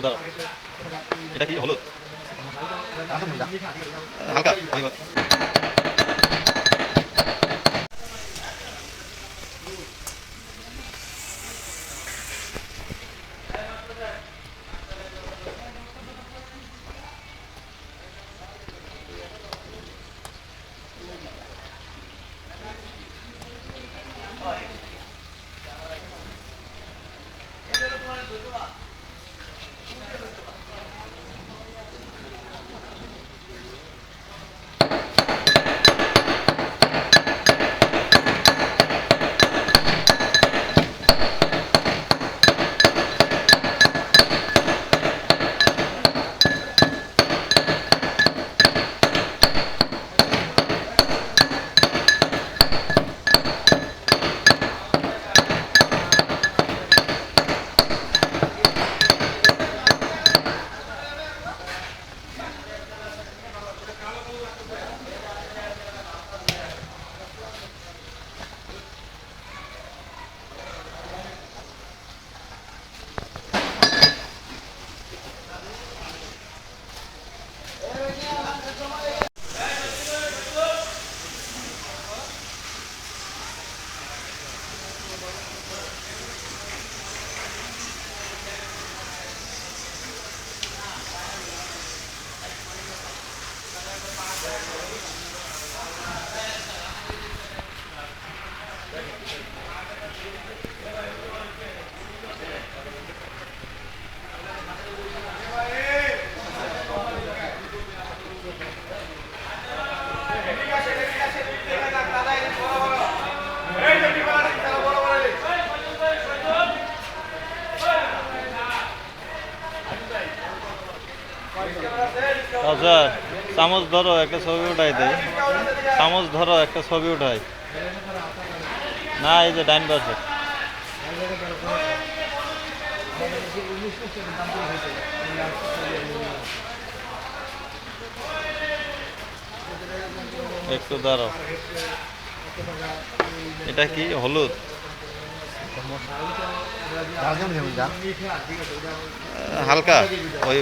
দাঁড়াও, এটা কি হলুদ হালকা আচ্ছা, চামচ ধরো একটা ছবি উঠাই দেয়, চামচ ধরো একটা ছবি উঠাই না, এই যে ডাইন পাশে একটু দাঁড়াও, এটা কি হলুদ হালকা ওই